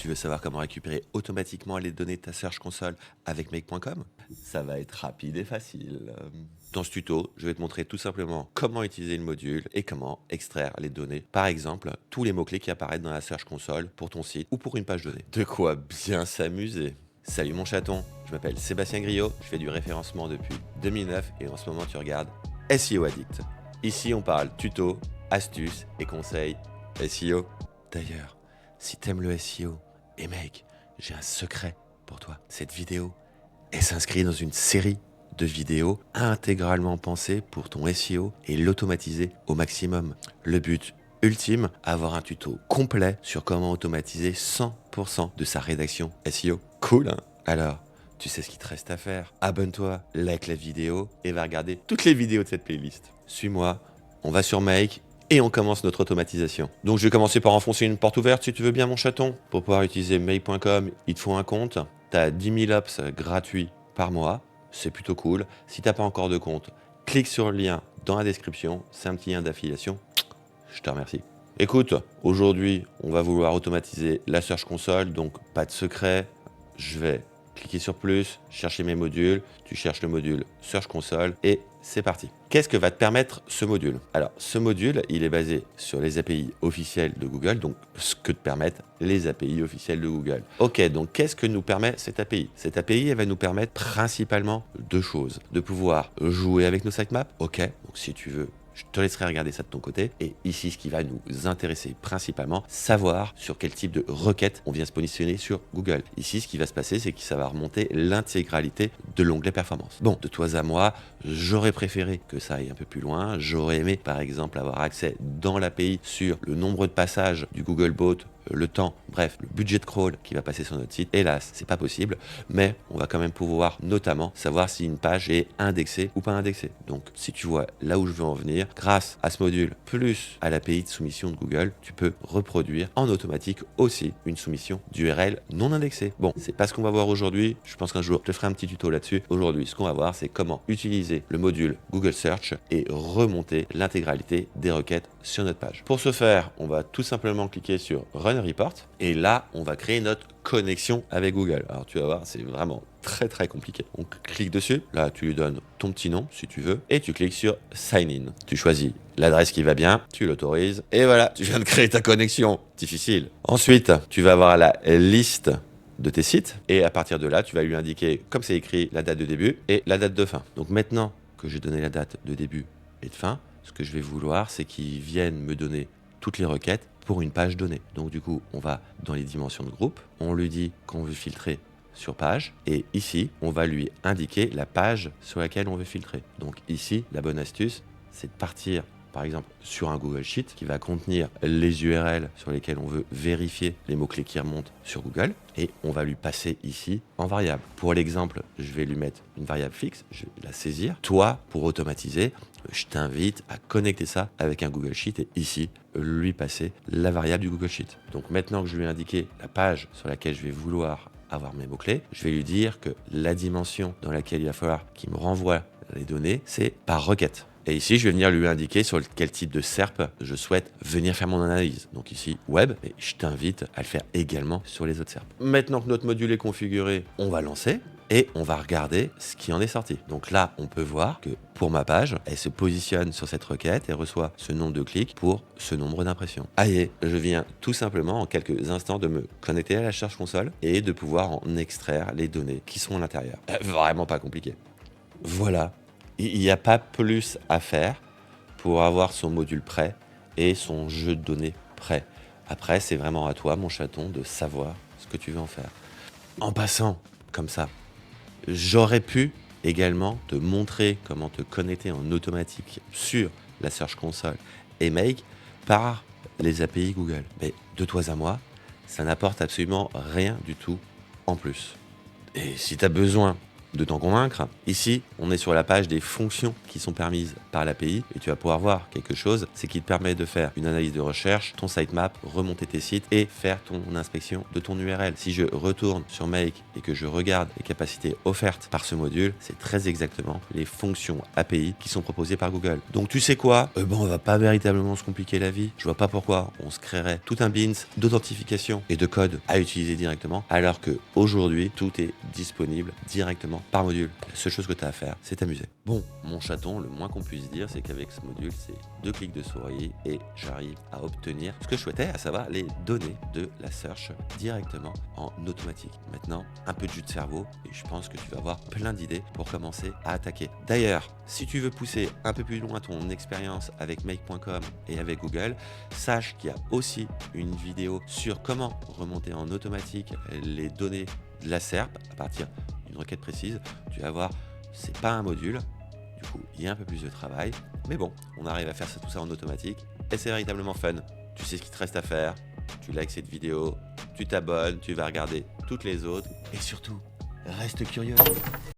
Tu veux savoir comment récupérer automatiquement les données de ta Search Console avec Make.com? Ça va être rapide et facile. Dans ce tuto, je vais te montrer tout simplement comment utiliser le module et comment extraire les données. Par exemple, tous les mots-clés qui apparaissent dans la Search Console pour ton site ou pour une page donnée. De quoi bien s'amuser. Salut mon chaton, je m'appelle Sébastien Griot, je fais du référencement depuis 2009 et en ce moment tu regardes SEO Addict. Ici on parle tuto, astuces et conseils SEO. D'ailleurs, si t'aimes le SEO, et mec, j'ai un secret pour toi. Cette vidéo, elle s'inscrit dans une série de vidéos intégralement pensées pour ton SEO et l'automatiser au maximum. Le but ultime, avoir un tuto complet sur comment automatiser 100% de sa rédaction SEO. Cool, hein? Alors, tu sais ce qu'il te reste à faire. Abonne-toi, like la vidéo et va regarder toutes les vidéos de cette playlist. Suis-moi, on va sur Make et on commence notre automatisation. Donc je vais commencer par enfoncer une porte ouverte si tu veux bien mon chaton. Pour pouvoir utiliser Make.com, il te faut un compte. Tu as 10 000 ops gratuits par mois. C'est plutôt cool. Si tu n'as pas encore de compte, clique sur le lien dans la description. C'est un petit lien d'affiliation. Je te remercie. Écoute, aujourd'hui, on va vouloir automatiser la Search Console, donc pas de secret. Je vais cliquer sur plus, chercher mes modules, tu cherches le module Search Console et c'est parti. Qu'est-ce que va te permettre ce module? Alors, ce module, il est basé sur les API officielles de Google, donc ce que te permettent les API officielles de Google. Ok, donc qu'est-ce que nous permet cette API? Cette API, elle va nous permettre principalement deux choses. De pouvoir jouer avec nos sitemaps, ok, donc si tu veux, je te laisserai regarder ça de ton côté. Et ici, ce qui va nous intéresser principalement, savoir sur quel type de requête on vient se positionner sur Google. Ici, ce qui va se passer, c'est que ça va remonter l'intégralité de l'onglet performance. Bon, de toi à moi, j'aurais préféré que ça aille un peu plus loin. J'aurais aimé, par exemple, avoir accès dans l'API sur le nombre de passages du Googlebot, le temps, bref, le budget de crawl qui va passer sur notre site. Hélas, c'est pas possible, mais on va quand même pouvoir notamment savoir si une page est indexée ou pas indexée. Donc, si tu vois là où je veux en venir, grâce à ce module plus à l'API de soumission de Google, tu peux reproduire en automatique aussi une soumission d'URL non indexée. Bon, c'est pas ce qu'on va voir aujourd'hui. Je pense qu'un jour, je te ferai un petit tuto là-dessus. Aujourd'hui, ce qu'on va voir, c'est comment utiliser le module Google Search et remonter l'intégralité des requêtes sur notre page. Pour ce faire, on va tout simplement cliquer sur Run Report et là, on va créer notre connexion avec Google. Alors, tu vas voir, c'est vraiment très compliqué. On clique dessus, là tu lui donnes ton petit nom si tu veux et tu cliques sur Sign In. Tu choisis l'adresse qui va bien, tu l'autorises et voilà, tu viens de créer ta connexion. Difficile. Ensuite, tu vas avoir la liste de tes sites et à partir de là, tu vas lui indiquer, comme c'est écrit, la date de début et la date de fin. Donc maintenant que j'ai donné la date de début et de fin, ce que je vais vouloir, c'est qu'il vienne me donner toutes les requêtes pour une page donnée. Donc du coup, on va dans les dimensions de groupe, on lui dit qu'on veut filtrer sur page et ici, on va lui indiquer la page sur laquelle on veut filtrer. Donc ici, la bonne astuce, c'est de partir par exemple sur un Google Sheet qui va contenir les URL sur lesquelles on veut vérifier les mots-clés qui remontent sur Google et on va lui passer ici en variable. Pour l'exemple, je vais lui mettre une variable fixe, je vais la saisir. Toi, pour automatiser, je t'invite à connecter ça avec un Google Sheet et ici, lui passer la variable du Google Sheet. Donc maintenant que je lui ai indiqué la page sur laquelle je vais vouloir avoir mes mots-clés, je vais lui dire que la dimension dans laquelle il va falloir qu'il me renvoie les données, c'est par requête. Et ici, je vais venir lui indiquer sur quel type de SERP je souhaite venir faire mon analyse. Donc ici, web, et je t'invite à le faire également sur les autres SERP. Maintenant que notre module est configuré, on va lancer et on va regarder ce qui en est sorti. Donc là, on peut voir que pour ma page, elle se positionne sur cette requête et reçoit ce nombre de clics pour ce nombre d'impressions. Allez, je viens tout simplement en quelques instants de me connecter à la Search Console et de pouvoir en extraire les données qui sont à l'intérieur. Vraiment pas compliqué. Voilà. Il n'y a pas plus à faire pour avoir son module prêt et son jeu de données prêt. Après, c'est vraiment à toi, mon chaton, de savoir ce que tu veux en faire. En passant, comme ça, j'aurais pu également te montrer comment te connecter en automatique sur la Search Console et Make par les API Google. Mais de toi à moi, ça n'apporte absolument rien du tout en plus. Et si tu as besoin de t'en convaincre. Ici, on est sur la page des fonctions qui sont permises par l'API et tu vas pouvoir voir quelque chose, c'est qu'il te permet de faire une analyse de recherche, ton sitemap, remonter tes sites et faire ton inspection de ton URL. Si je retourne sur Make et que je regarde les capacités offertes par ce module, c'est très exactement les fonctions API qui sont proposées par Google. Donc tu sais quoi? On va pas véritablement se compliquer la vie. Je vois pas pourquoi on se créerait tout un beans d'authentification et de code à utiliser directement, alors que aujourd'hui tout est disponible directement par module. La seule chose que tu as à faire, c'est t'amuser. Bon, mon chaton, le moins qu'on puisse dire, c'est qu'avec ce module, c'est 2 clics de souris et j'arrive à obtenir ce que je souhaitais, à savoir les données de la search directement en automatique. Maintenant, un peu de jus de cerveau et je pense que tu vas avoir plein d'idées pour commencer à attaquer. D'ailleurs, si tu veux pousser un peu plus loin ton expérience avec Make.com et avec Google, sache qu'il y a aussi une vidéo sur comment remonter en automatique les données de la SERP à partir d'une requête précise. Tu vas voir, c'est pas un module. Du coup, il y a un peu plus de travail. Mais bon, on arrive à faire tout ça en automatique et c'est véritablement fun. Tu sais ce qu'il te reste à faire. Tu likes cette vidéo, tu t'abonnes, tu vas regarder toutes les autres et surtout, reste curieux.